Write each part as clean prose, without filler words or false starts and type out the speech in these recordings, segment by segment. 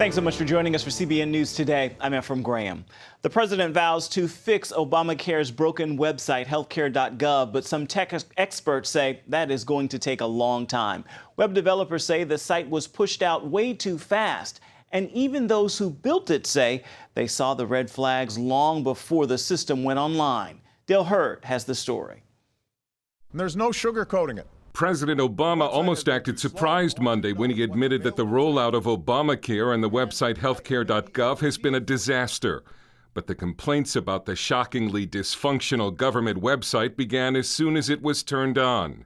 Thanks so much for joining us for CBN News Today. I'm Ephraim Graham. The president vows to fix Obamacare's broken website, healthcare.gov, but some tech experts say that is going to take a long time. Web developers say the site was pushed out way too fast. And even those who built it say they saw the red flags long before the system went online. Dale Hurd has the story. There's no sugarcoating it. President Obama almost acted surprised Monday when he admitted that the rollout of Obamacare and the website healthcare.gov has been a disaster. But the complaints about the shockingly dysfunctional government website began as soon as it was turned on.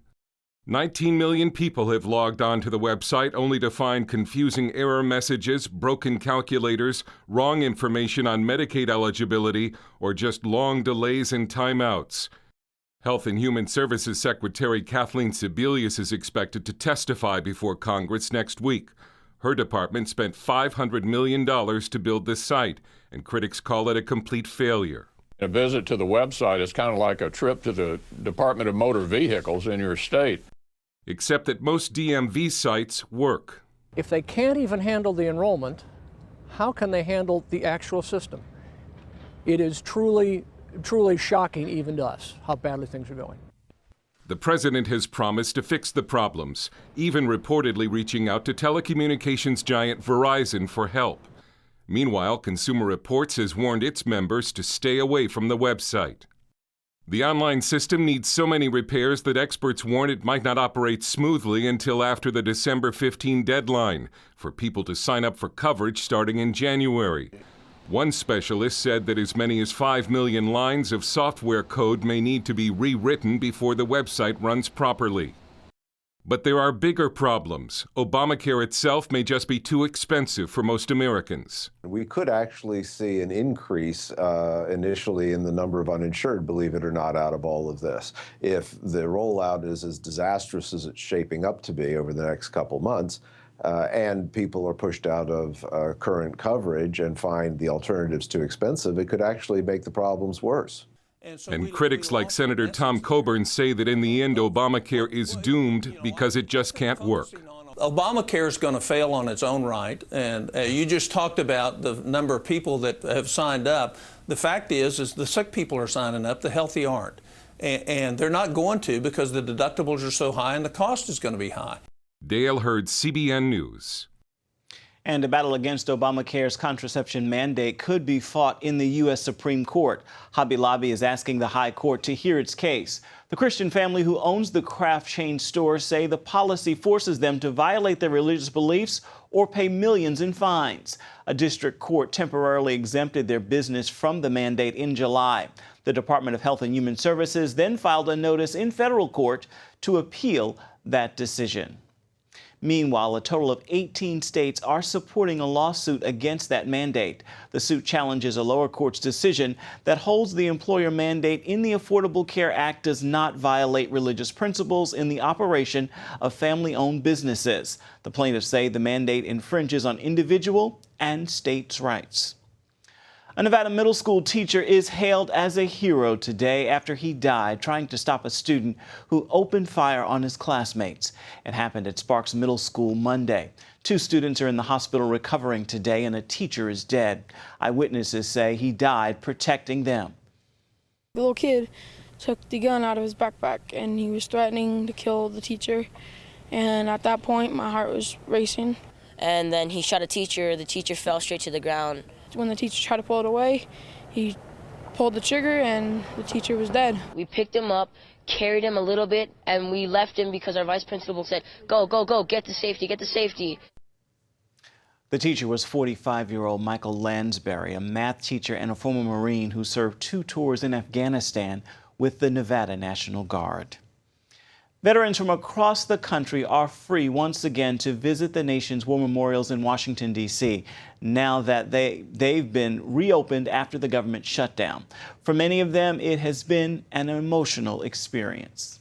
19 million people have logged on to the website only to find confusing error messages, broken calculators, wrong information on Medicaid eligibility, or just long delays and timeouts. Health and Human Services Secretary Kathleen Sebelius is expected to testify before Congress next week. Her department spent $500 million to build this site, and critics call it a complete failure. A visit to the website is kind of like a trip to the Department of Motor Vehicles in your state. Except that most DMV sites work. If they can't even handle the enrollment, how can they handle the actual system? It is truly shocking even to us how badly things are going. The president has promised to fix the problems, even reportedly reaching out to telecommunications giant Verizon for help. Meanwhile, Consumer Reports has warned its members to stay away from the website. The online system needs so many repairs that experts warn it might not operate smoothly until after the December 15 deadline for people to sign up for coverage starting in January. One specialist said that as many as 5 million lines of software code may need to be rewritten before the website runs properly. But there are bigger problems. Obamacare itself may just be too expensive for most Americans. We could actually see an increase initially in the number of uninsured, believe it or not, out of all of this. If the rollout is as disastrous as it's shaping up to be over the next couple months, and people are pushed out of current coverage and find the alternatives too expensive, it could actually make the problems worse. And critics like Senator Tom Coburn say that in the end, Obamacare is doomed because it just can't work. Obamacare is going to fail on its own right, and you just talked about the number of people that have signed up. The fact is the sick people are signing up, the healthy aren't. And they're not going to because the deductibles are so high and the cost is going to be high. Dale Hurd, CBN News. And a battle against Obamacare's contraception mandate could be fought in the U.S. Supreme Court. Hobby Lobby is asking the High Court to hear its case. The Christian family who owns the craft chain store say the policy forces them to violate their religious beliefs or pay millions in fines. A district court temporarily exempted their business from the mandate in July. The Department of Health and Human Services then filed a notice in federal court to appeal that decision. Meanwhile, a total of 18 states are supporting a lawsuit against that mandate. The suit challenges a lower court's decision that holds the employer mandate in the Affordable Care Act does not violate religious principles in the operation of family-owned businesses. The plaintiffs say the mandate infringes on individual and states' rights. A Nevada middle school teacher is hailed as a hero today after he died trying to stop a student who opened fire on his classmates. It happened at Sparks Middle School Monday. 2 students are in the hospital recovering today, and a teacher is dead. Eyewitnesses say he died protecting them. The little kid took the gun out of his backpack and he was threatening to kill the teacher. And at that point, my heart was racing. And then he shot a teacher. The teacher fell straight to the ground. When the teacher tried to pull it away, he pulled the trigger and the teacher was dead. We picked him up, carried him a little bit, and we left him because our vice principal said, go, go, go, get to safety, get to safety. The teacher was 45-year-old Michael Lansbury, a math teacher and a former Marine who served 2 tours in Afghanistan with the Nevada National Guard. Veterans from across the country are free once again to visit the nation's war memorials in Washington, D.C., now that they've been reopened after the government shutdown. For many of them, it has been an emotional experience.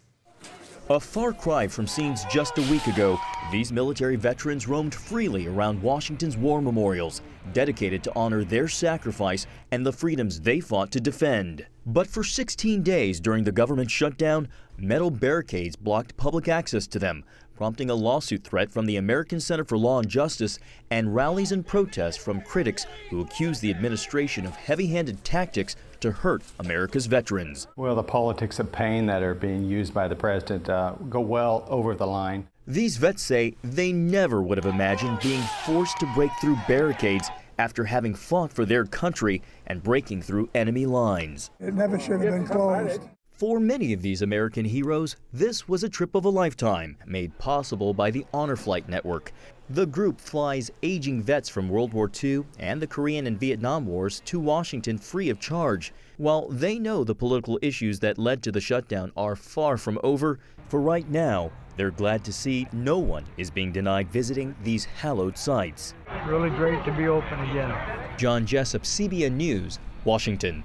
A far cry from scenes just a week ago, these military veterans roamed freely around Washington's war memorials, dedicated to honor their sacrifice and the freedoms they fought to defend. But for 16 days during the government shutdown, metal barricades blocked public access to them, prompting a lawsuit threat from the American Center for Law and Justice and rallies and protests from critics who accuse the administration of heavy-handed tactics to hurt America's veterans. Well, the politics of pain that are being used by the president go well over the line. These vets say they never would have imagined being forced to break through barricades after having fought for their country and breaking through enemy lines. It never should have been closed. For many of these American heroes, this was a trip of a lifetime, made possible by the Honor Flight Network. The group flies aging vets from World War II and the Korean and Vietnam Wars to Washington free of charge. While they know the political issues that led to the shutdown are far from over, for right now, they're glad to see no one is being denied visiting these hallowed sites. Really great to be open again. John Jessup, CBN News, Washington.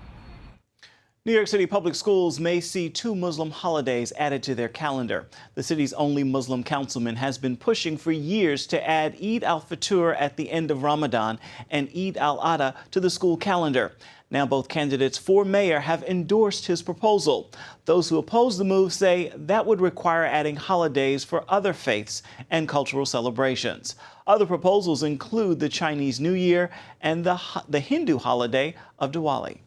New York City public schools may see 2 Muslim holidays added to their calendar. The city's only Muslim councilman has been pushing for years to add Eid al-Fitr at the end of Ramadan and Eid al-Adha to the school calendar. Now both candidates for mayor have endorsed his proposal. Those who oppose the move say that would require adding holidays for other faiths and cultural celebrations. Other proposals include the Chinese New Year and the Hindu holiday of Diwali.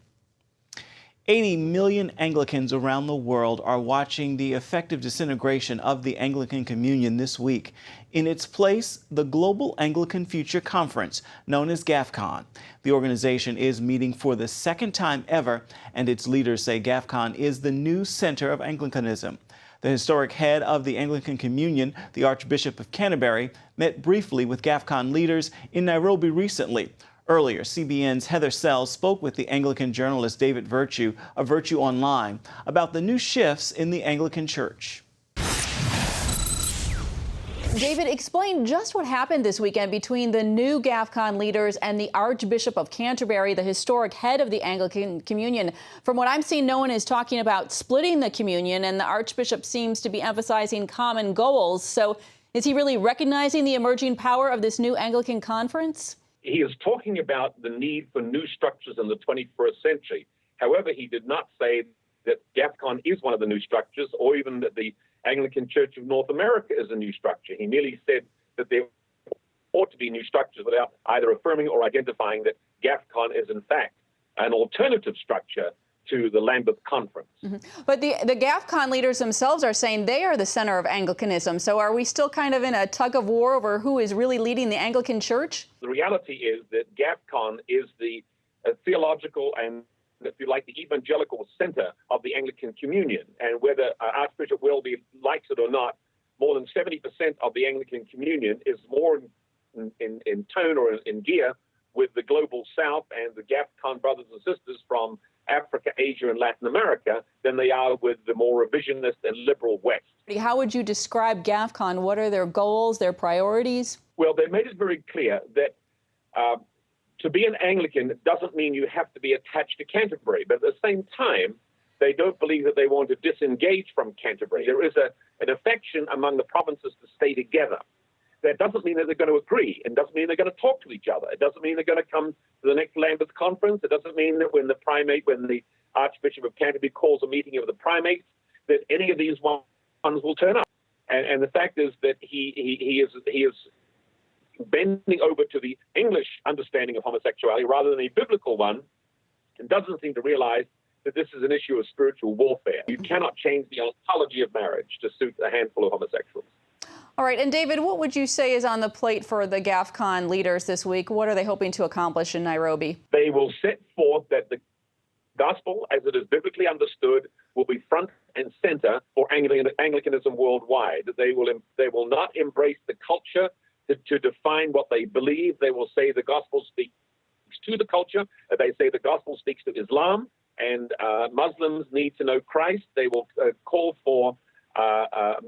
80 million Anglicans around the world are watching the effective disintegration of the Anglican Communion this week. In its place, the Global Anglican Future Conference, known as GAFCON. The organization is meeting for the second time ever, and its leaders say GAFCON is the new center of Anglicanism. The historic head of the Anglican Communion, the Archbishop of Canterbury, met briefly with GAFCON leaders in Nairobi recently. Earlier, CBN's Heather Sells spoke with the Anglican journalist David Virtue of Virtue Online about the new shifts in the Anglican Church. David, explain just what happened this weekend between the new GAFCON leaders and the Archbishop of Canterbury, the historic head of the Anglican Communion. From what I'm seeing, no one is talking about splitting the communion, and the Archbishop seems to be emphasizing common goals. So is he really recognizing the emerging power of this new Anglican conference? He is talking about the need for new structures in the 21st century. However, he did not say that GAFCON is one of the new structures, or even that the Anglican Church of North America is a new structure. He merely said that there ought to be new structures without either affirming or identifying that GAFCON is, in fact, an alternative structure to the Lambeth Conference. But the GAFCON leaders themselves are saying they are the center of Anglicanism. So are we still kind of in a tug of war over who is really leading the Anglican Church? The reality is that GAFCON is the theological and, if you like, the evangelical center of the Anglican Communion. And whether Archbishop Welby likes it or not, more than 70% of the Anglican Communion is more in tone or in gear with the global South and the GAFCON brothers and sisters from Africa, Asia, and Latin America than they are with the more revisionist and liberal West. How would you describe GAFCON? What are their goals, their priorities? Well, they made it very clear that to be an Anglican doesn't mean you have to be attached to Canterbury, but at the same time, they don't believe that they want to disengage from Canterbury. There is an affection among the provinces to stay together. That doesn't mean that they're going to agree. It doesn't mean they're going to talk to each other. It doesn't mean they're going to come to the next Lambeth Conference. It doesn't mean that when the Archbishop of Canterbury calls a meeting of the primates, that any of these ones will turn up. And the fact is that he is bending over to the English understanding of homosexuality rather than a biblical one, and doesn't seem to realize that this is an issue of spiritual warfare. You cannot change the ontology of marriage to suit a handful of homosexuals. All right. And David, what would you say is on the plate for the GAFCON leaders this week? What are they hoping to accomplish in Nairobi? They will set forth that the gospel, as it is biblically understood, will be front and center for Anglicanism worldwide. They will not embrace the culture to define what they believe. They will say the gospel speaks to the culture. They say the gospel speaks to Islam, and Muslims need to know Christ. They will call for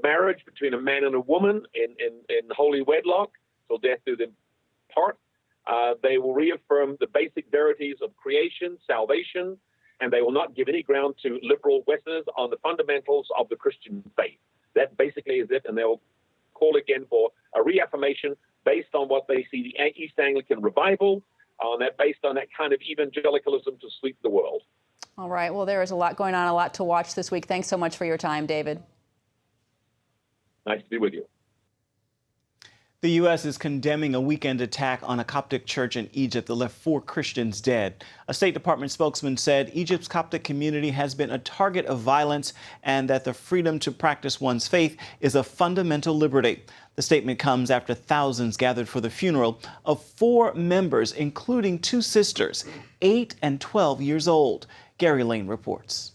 marriage between a man and a woman in holy wedlock, till death do them part. They will reaffirm the basic verities of creation, salvation, and they will not give any ground to liberal Westerners on the fundamentals of the Christian faith. That basically is it, and they'll call again for a reaffirmation based on what they see the East Anglican revival, based on that kind of evangelicalism to sweep the world. All right. Well, there is a lot going on, a lot to watch this week. Thanks so much for your time, David. Nice to be with you. The U.S. is condemning a weekend attack on a Coptic church in Egypt that left 4 Christians dead. A State Department spokesman said Egypt's Coptic community has been a target of violence and that the freedom to practice one's faith is a fundamental liberty. The statement comes after thousands gathered for the funeral of 4 members, including 2 sisters, 8 and 12 years old. Gary Lane reports.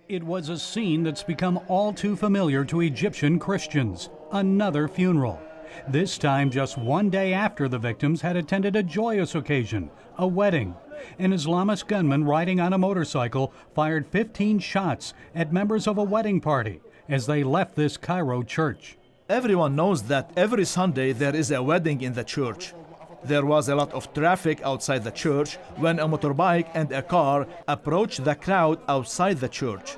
It was a scene that's become all too familiar to Egyptian Christians. Another funeral. This time just one day after the victims had attended a joyous occasion, a wedding. An Islamist gunman riding on a motorcycle fired 15 shots at members of a wedding party as they left this Cairo church. Everyone knows that every Sunday there is a wedding in the church. There was a lot of traffic outside the church when a motorbike and a car approached the crowd outside the church.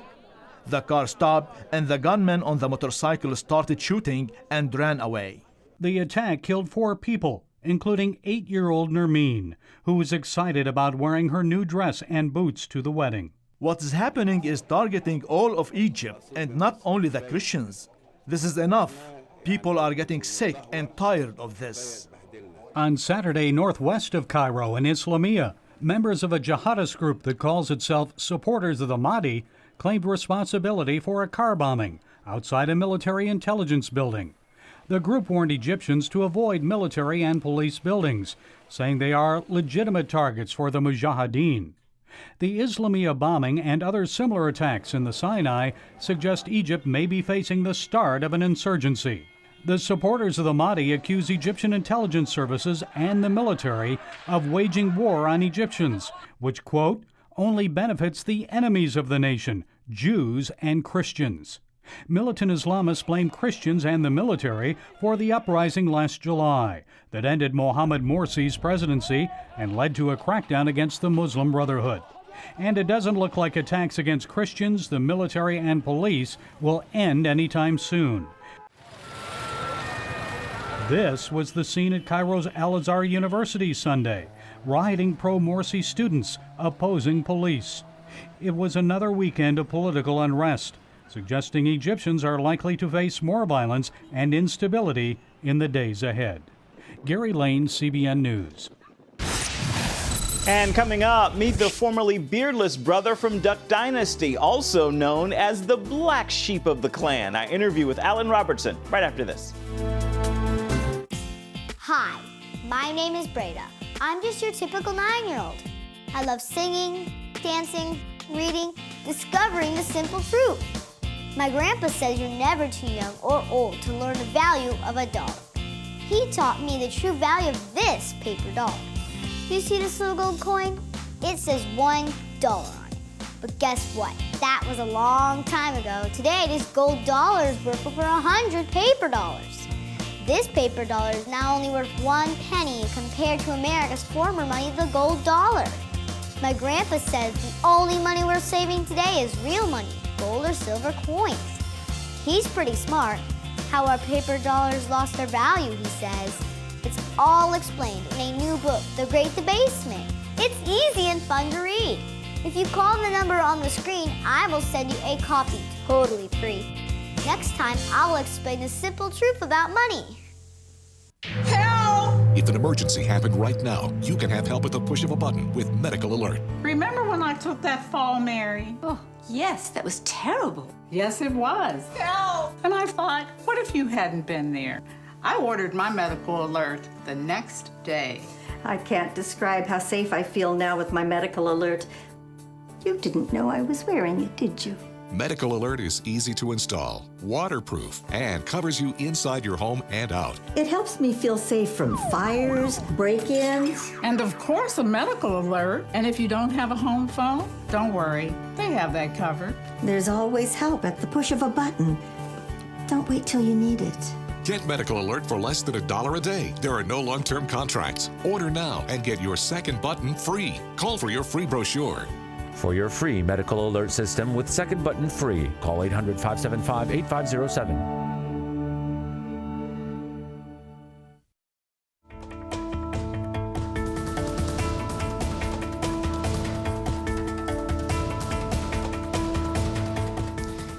The car stopped and the gunman on the motorcycle started shooting and ran away. The attack killed 4 people, including 8-year-old Nermeen, who was excited about wearing her new dress and boots to the wedding. What is happening is targeting all of Egypt and not only the Christians. This is enough. People are getting sick and tired of this. On Saturday, northwest of Cairo in Islamia, members of a jihadist group that calls itself Supporters of the Mahdi claimed responsibility for a car bombing outside a military intelligence building. The group warned Egyptians to avoid military and police buildings, saying they are legitimate targets for the Mujahideen. The Islamia bombing and other similar attacks in the Sinai suggest Egypt may be facing the start of an insurgency. The Supporters of the Mahdi accuse Egyptian intelligence services and the military of waging war on Egyptians, which, quote, only benefits the enemies of the nation, Jews and Christians. Militant Islamists blame Christians and the military for the uprising last July that ended Mohammed Morsi's presidency and led to a crackdown against the Muslim Brotherhood. And it doesn't look like attacks against Christians, the military, and police will end anytime soon. This was the scene at Cairo's Al-Azhar University Sunday, rioting pro-Morsi students opposing police. It was another weekend of political unrest, suggesting Egyptians are likely to face more violence and instability in the days ahead. Gary Lane, CBN News. And coming up, meet the formerly beardless brother from Duck Dynasty, also known as the Black Sheep of the Clan. I interview with Alan Robertson right after this. Hi, my name is Breda. I'm just your typical 9-year-old. I love singing, dancing, reading, discovering the simple truth. My grandpa says you're never too young or old to learn the value of a dollar. He taught me the true value of this paper dollar. You see this little gold coin? It says $1 on it. But guess what? That was a long time ago. Today, this gold dollar is worth over 100 paper dollars. This paper dollar is now only worth 1 penny compared to America's former money, the gold dollar. My grandpa says the only money worth saving today is real money, gold or silver coins. He's pretty smart. How our paper dollars lost their value, he says. It's all explained in a new book, The Great Debasement. It's easy and fun to read. If you call the number on the screen, I will send you a copy totally free. Next time, I'll explain the simple truth about money. Help! If an emergency happened right now, you can have help at the push of a button with Medical Alert. Remember when I took that fall, Mary? Oh, yes, that was terrible. Yes, it was. Help! And I thought, what if you hadn't been there? I ordered my Medical Alert the next day. I can't describe how safe I feel now with my Medical Alert. You didn't know I was wearing it, did you? Medical Alert is easy to install, waterproof, and covers you inside your home and out. It helps me feel safe from fires, break-ins. And of course, a Medical Alert. And if you don't have a home phone, don't worry. They have that covered. There's always help at the push of a button. Don't wait till you need it. Get Medical Alert for less than $1 a day. There are no long-term contracts. Order now and get your second button free. Call for your free brochure. For your free medical alert system with second button free, call 800-575-8507.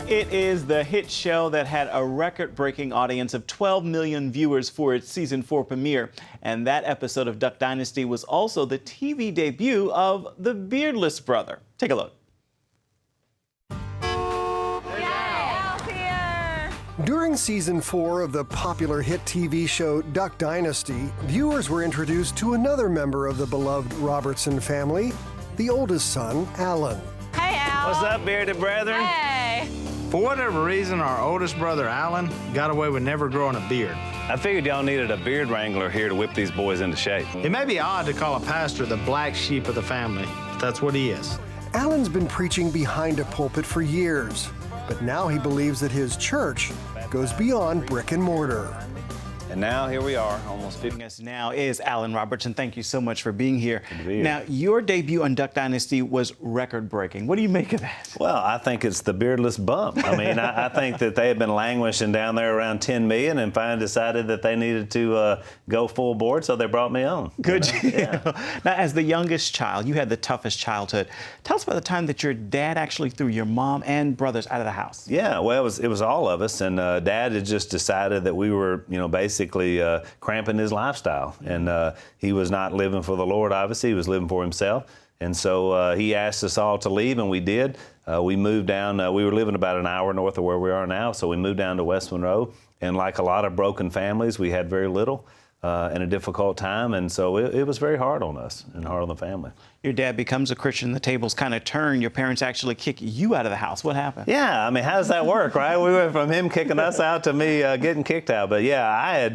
It is the hit show that had a record-breaking audience of 12 million viewers for its season 4 premiere. And that episode of Duck Dynasty was also the TV debut of the Beardless Brother. Take a look. During season 4 of the popular hit TV show Duck Dynasty, viewers were introduced to another member of the beloved Robertson family, the oldest son, Alan. Hey, Al. What's up, bearded brethren? Hey. For whatever reason, our oldest brother, Alan, got away with never growing a beard. I figured y'all needed a beard wrangler here to whip these boys into shape. It may be odd to call a pastor the black sheep of the family, but that's what he is. Alan's been preaching behind a pulpit for years, but now he believes that his church goes beyond brick and mortar. And now here we are, almost 50. Joining us now is Alan Robertson. Thank you so much for being here. Now, your debut on Duck Dynasty was record-breaking. What do you make of that? Well, I think it's the beardless bump. I mean, I think that they had been languishing down there around 10 million and finally decided that they needed to go full board, so they brought me on. Good. Yeah. Now, as the youngest child, you had the toughest childhood. Tell us about the time that your dad actually threw your mom and brothers out of the house. Yeah, well, it was all of us, and Dad had just decided that we were, basically cramping his lifestyle, and he was not living for the Lord. Obviously, he was living for himself, and so he asked us all to leave, and we did. We moved down. We were living about an hour north of where we are now, so we moved down to West Monroe. And like a lot of broken families, we had very little and a difficult time, and so it was very hard on us and hard on the family. Your dad becomes a Christian, the tables kind of turn. Your parents actually kick you out of the house. What happened? Yeah, I mean, how does that work, right? We went from him kicking us out to me getting kicked out. But yeah, I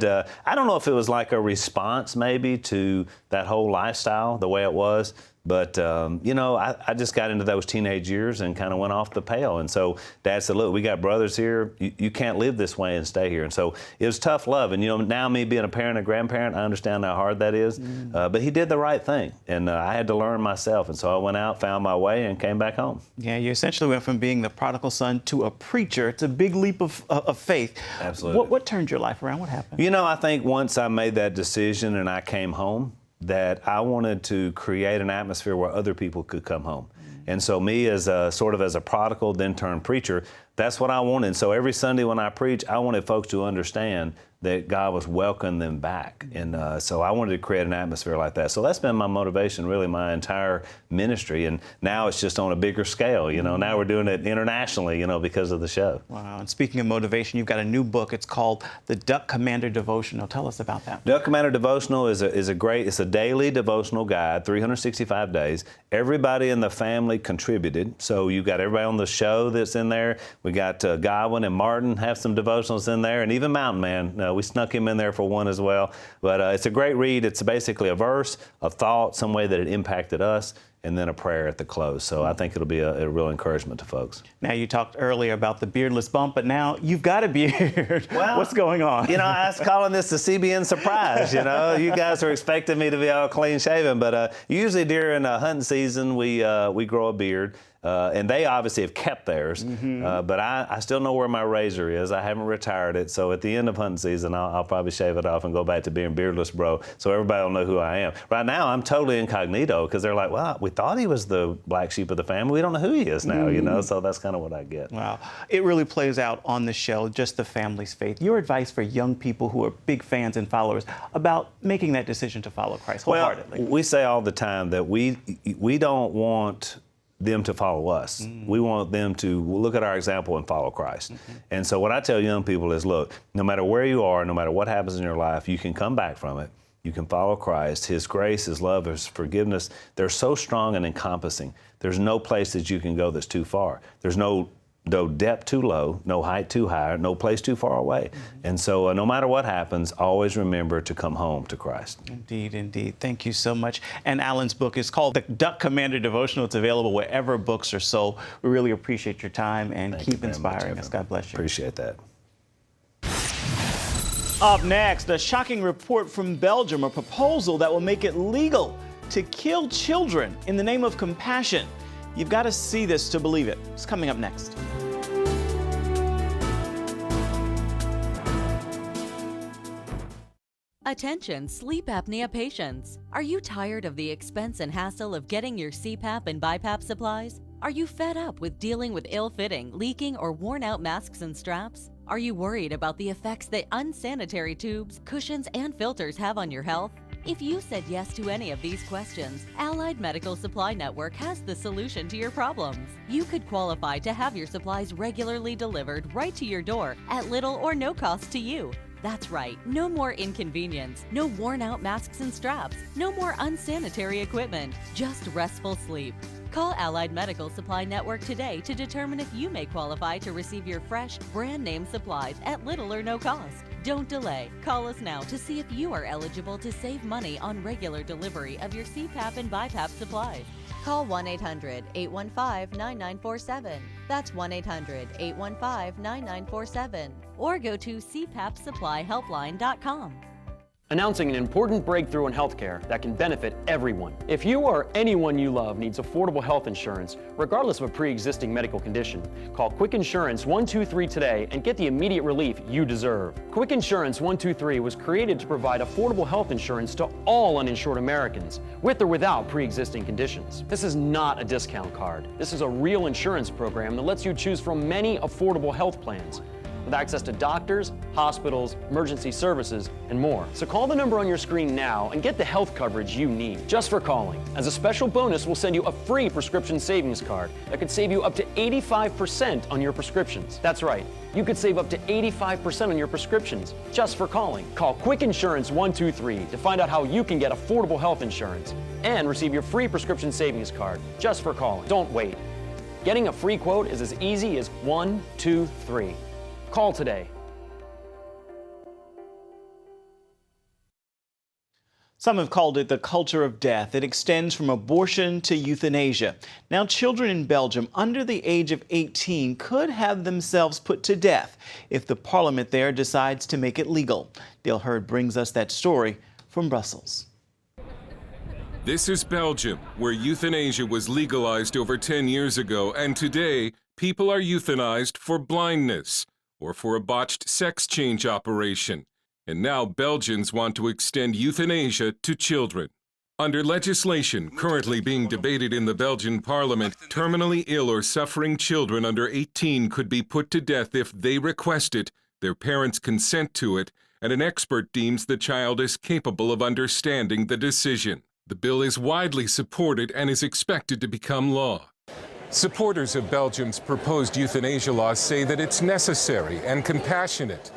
don't know if it was like a response maybe to that whole lifestyle, the way it was. But, I just got into those teenage years and kind of went off the pale. And so Dad said, look, we got brothers here. You can't live this way and stay here. And so it was tough love. And, now me being a parent and grandparent, I understand how hard that is. But he did the right thing. And I had to learn myself. And so I went out, found my way, and came back home. Yeah, you essentially went from being the prodigal son to a preacher. It's a big leap of faith. Absolutely. What turned your life around? What happened? I think once I made that decision and I came home, that I wanted to create an atmosphere where other people could come home. And so me as a prodigal, then turned preacher, that's what I wanted. So every Sunday when I preach, I wanted folks to understand that God was welcoming them back. And so I wanted to create an atmosphere like that. So that's been my motivation, really, my entire ministry. And now it's just on a bigger scale. Now we're doing it internationally, because of the show. Wow. And speaking of motivation, you've got a new book. It's called The Duck Commander Devotional. Tell us about that. Duck Commander Devotional is a daily devotional guide, 365 days. Everybody in the family contributed. So you've got everybody on the show that's in there. We got Godwin and Martin have some devotionals in there, and even Mountain Man. We snuck him in there for one as well. But it's a great read. It's basically a verse, a thought, some way that it impacted us, and then a prayer at the close. So I think it'll be a real encouragement to folks. Now, you talked earlier about the beardless bump, but now you've got a beard. Well, what's going on? I was calling this the CBN surprise. You guys are expecting me to be all clean shaven, but usually during hunting season, we grow a beard. And they obviously have kept theirs, but I still know where my razor is. I haven't retired it, so at the end of hunting season, I'll probably shave it off and go back to being beardless bro, so everybody will know who I am. Right now, I'm totally incognito because they're like, well, we thought he was the black sheep of the family. We don't know who he is now, so that's kind of what I get. Wow. It really plays out on the show, just the family's faith. Your advice for young people who are big fans and followers about making that decision to follow Christ wholeheartedly. Well, we say all the time that we don't want them to follow us. We want them to look at our example and follow Christ. And so what I tell young people is, look, no matter where you are, no matter what happens in your life, you can come back from it. You can follow Christ. His grace, His love, His forgiveness, they're so strong and encompassing. There's no place that you can go that's too far. There's no depth too low, no height too high, no place too far away. And so no matter what happens, always remember to come home to Christ. Indeed, indeed. Thank you so much. And Alan's book is called The Duck Commander Devotional. It's available wherever books are sold. We really appreciate your time and keep inspiring us. God bless you. Appreciate that. Up next, a shocking report from Belgium, a proposal that will make it legal to kill children in the name of compassion. You've got to see this to believe it. It's coming up next. Attention sleep apnea patients. Are you tired of the expense and hassle of getting your CPAP and BiPAP supplies? Are you fed up with dealing with ill-fitting, leaking, or worn-out masks and straps? Are you worried about the effects that unsanitary tubes, cushions, and filters have on your health? If you said yes to any of these questions, Allied Medical Supply Network has the solution to your problems. You could qualify to have your supplies regularly delivered right to your door at little or no cost to you. That's right, no more inconvenience, no worn-out masks and straps, no more unsanitary equipment, just restful sleep. Call Allied Medical Supply Network today to determine if you may qualify to receive your fresh, brand-name supplies at little or no cost. Don't delay. Call us now to see if you are eligible to save money on regular delivery of your CPAP and BiPAP supplies. Call 1-800-815-9947. That's 1-800-815-9947. Or go to cpapsupplyhelpline.com. Announcing an important breakthrough in healthcare that can benefit everyone. If you or anyone you love needs affordable health insurance, regardless of a pre-existing medical condition, call Quick Insurance 123 today and get the immediate relief you deserve. Quick Insurance 123 was created to provide affordable health insurance to all uninsured Americans, with or without pre-existing conditions. This is not a discount card. This is a real insurance program that lets you choose from many affordable health plans, with access to doctors, hospitals, emergency services, and more. So call the number on your screen now and get the health coverage you need just for calling. As a special bonus, we'll send you a free prescription savings card that could save you up to 85% on your prescriptions. That's right, you could save up to 85% on your prescriptions just for calling. Call Quick Insurance 123 to find out how you can get affordable health insurance and receive your free prescription savings card just for calling. Don't wait. Getting a free quote is as easy as 1, 2, 3. Call today. Some have called it the culture of death. It extends from abortion to euthanasia. Now, children in Belgium under the age of 18 could have themselves put to death if the parliament there decides to make it legal. Dale Hurd brings us that story from Brussels. This is Belgium, where euthanasia was legalized over 10 years ago, and today people are euthanized for blindness or for a botched sex change operation. And now Belgians want to extend euthanasia to children. Under legislation currently being debated in the Belgian parliament, terminally ill or suffering children under 18 could be put to death if they request it, their parents consent to it, and an expert deems the child is capable of understanding the decision. The bill is widely supported and is expected to become law. Supporters of Belgium's proposed euthanasia law say that it's necessary and compassionate.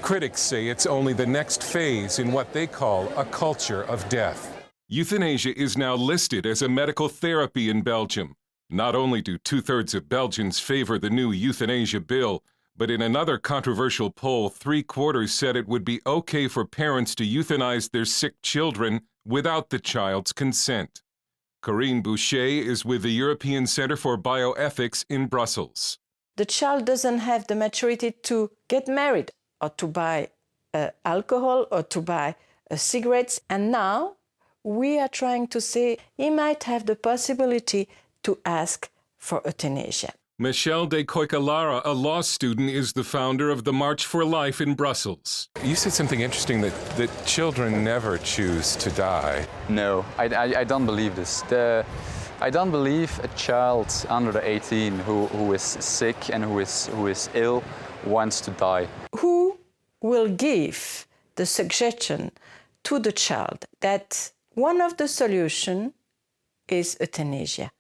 Critics say it's only the next phase in what they call a culture of death. Euthanasia is now listed as a medical therapy in Belgium. Not only do 2/3 of Belgians favor the new euthanasia bill, but in another controversial poll, 3/4 said it would be okay for parents to euthanize their sick children without the child's consent. Corinne Boucher is with the European Center for Bioethics in Brussels. The child doesn't have the maturity to get married or to buy alcohol or to buy cigarettes. And now we are trying to say he might have the possibility to ask for euthanasia. Michelle de Koikelara, a law student, is the founder of the March for Life in Brussels. You said something interesting that children never choose to die. No, I don't believe this. I don't believe a child under 18 who is sick and who is ill wants to die. Who will give the suggestion to the child that one of the solutions is euthanasia?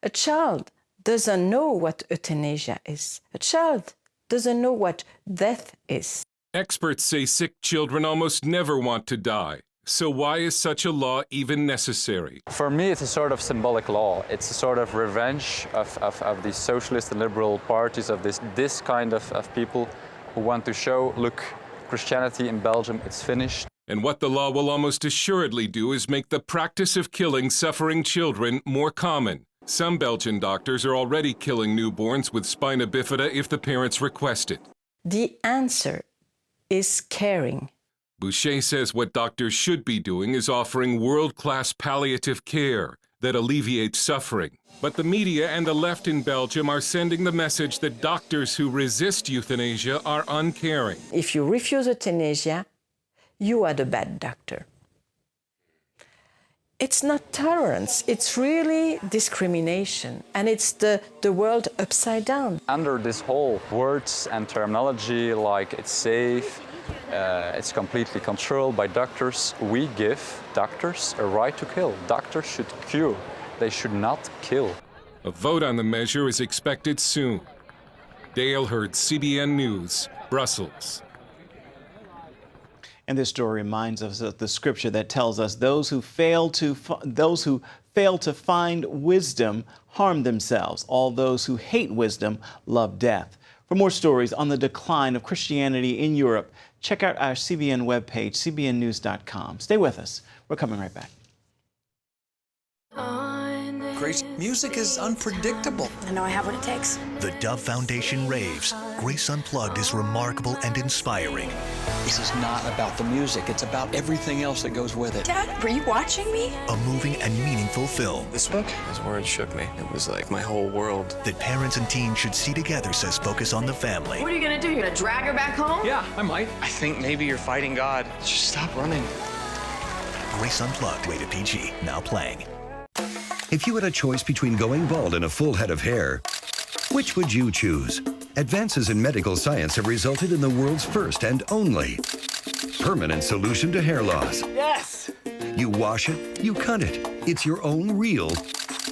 A child doesn't know what euthanasia is. A child doesn't know what death is. Experts say sick children almost never want to die. So why is such a law even necessary? For me, it's a sort of symbolic law. It's a sort of revenge of the socialist and liberal parties, of this kind of people who want to show, look, Christianity in Belgium, it's finished. And what the law will almost assuredly do is make the practice of killing suffering children more common. Some Belgian doctors are already killing newborns with spina bifida if the parents request it. The answer is caring. Boucher says what doctors should be doing is offering world-class palliative care. that alleviates suffering. But the media and the left in Belgium are sending the message that doctors who resist euthanasia are uncaring. If you refuse euthanasia, you are the bad doctor. It's not tolerance, it's really discrimination, and it's the world upside down. Under this whole words and terminology like it's safe, it's completely controlled by doctors, we give doctors a right to kill. Doctors should cure, they should not kill. A vote on the measure is expected soon. Dale Hurd, CBN News, Brussels. And this story reminds us of the scripture that tells us those who fail to find wisdom harm themselves. All those who hate wisdom love death. For more stories on the decline of Christianity in Europe, check out our CBN webpage, cbnnews.com. Stay with us. We're coming right back. Grace, music is unpredictable. I know I have what it takes. The Dove Foundation raves. Grace Unplugged is remarkable and inspiring. This is not about the music. It's about everything else that goes with it. Dad, were you watching me? A moving and meaningful film. This book, his words shook me. It was like my whole world. That parents and teens should see together, says Focus on the Family. What are you going to do? You're going to drag her back home? Yeah, I might. I think maybe you're fighting God. Just stop running. Grace Unplugged, rated PG, now playing. If you had a choice between going bald and a full head of hair, which would you choose? Advances in medical science have resulted in the world's first and only permanent solution to hair loss. Yes! You wash it, you cut it. It's your own real,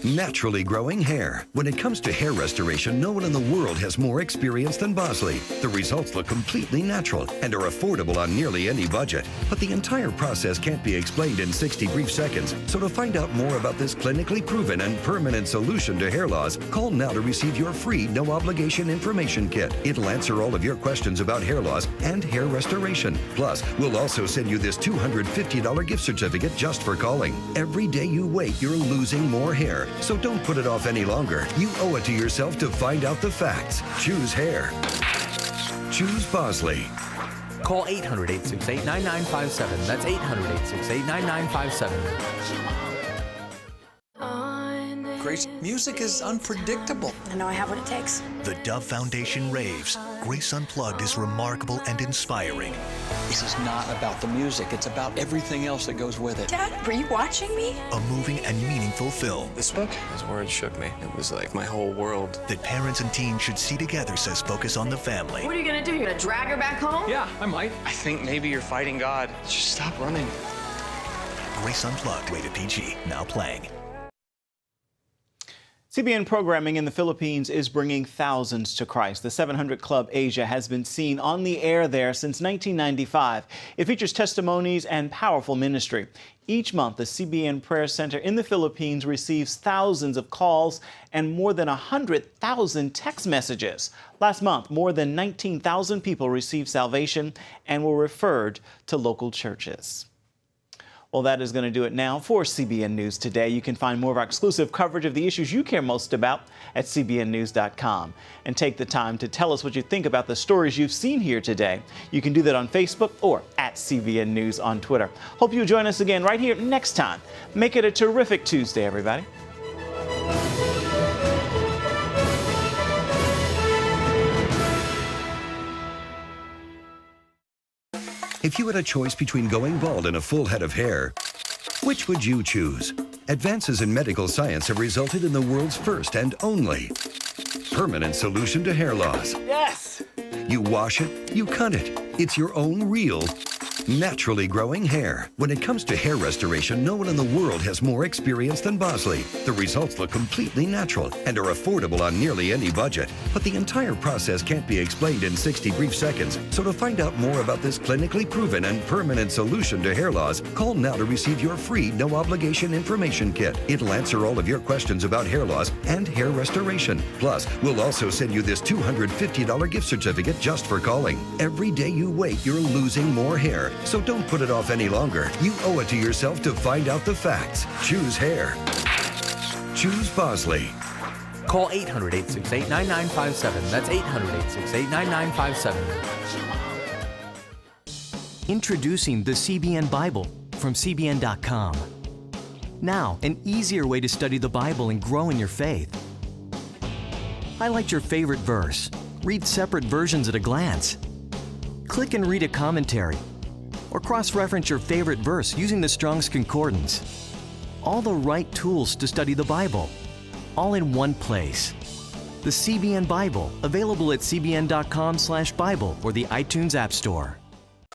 naturally growing hair. When it comes to hair restoration, no one in the world has more experience than Bosley. The results look completely natural and are affordable on nearly any budget. But the entire process can't be explained in 60 brief seconds. So to find out more about this clinically proven and permanent solution to hair loss, call now to receive your free no-obligation information kit. It'll answer all of your questions about hair loss and hair restoration. Plus, we'll also send you this $250 gift certificate just for calling. Every day you wait, you're losing more hair. So don't put it off any longer. You owe it to yourself to find out the facts. Choose hair. Choose Bosley. Call 800-868-9957. That's 800-868-9957. Grace, music is unpredictable. I know I have what it takes. The Dove Foundation raves. Grace Unplugged is remarkable and inspiring. This is not about the music. It's about everything else that goes with it. Dad, were you watching me? A moving and meaningful film. This book, his words shook me. It was like my whole world. That parents and teens should see together, says Focus on the Family. What are you going to do? You're going to drag her back home? Yeah, I might. I think maybe you're fighting God. Just stop running. Grace Unplugged, rated PG, now playing. CBN programming in the Philippines is bringing thousands to Christ. The 700 Club Asia has been seen on the air there since 1995. It features testimonies and powerful ministry. Each month, the CBN Prayer Center in the Philippines receives thousands of calls and more than 100,000 text messages. Last month, more than 19,000 people received salvation and were referred to local churches. Well, that is going to do it now for CBN News Today. You can find more of our exclusive coverage of the issues you care most about at cbnnews.com. And take the time to tell us what you think about the stories you've seen here today. You can do that on Facebook or at CBN News on Twitter. Hope you'll join us again right here next time. Make it a terrific Tuesday, everybody. If you had a choice between going bald and a full head of hair, which would you choose? Advances in medical science have resulted in the world's first and only permanent solution to hair loss. Yes! You wash it, you cut it. It's your own real, naturally growing hair. When it comes to hair restoration, no one in the world has more experience than Bosley. The results look completely natural and are affordable on nearly any budget. But the entire process can't be explained in 60 brief seconds. So to find out more about this clinically proven and permanent solution to hair loss, call now to receive your free no-obligation information kit. It'll answer all of your questions about hair loss and hair restoration. Plus, we'll also send you this $250 gift certificate just for calling. Every day you wait, you're losing more hair. So don't put it off any longer. You owe it to yourself to find out the facts. Choose hair. Choose Bosley. Call 800-868-9957. That's 800-868-9957. Introducing the CBN Bible from CBN.com. Now, an easier way to study the Bible and grow in your faith. Highlight your favorite verse. Read separate versions at a glance. Click and read a commentary. Or cross-reference your favorite verse using the Strong's Concordance. All the right tools to study the Bible, all in one place. The CBN Bible, available at cbn.com/Bible or the iTunes App Store.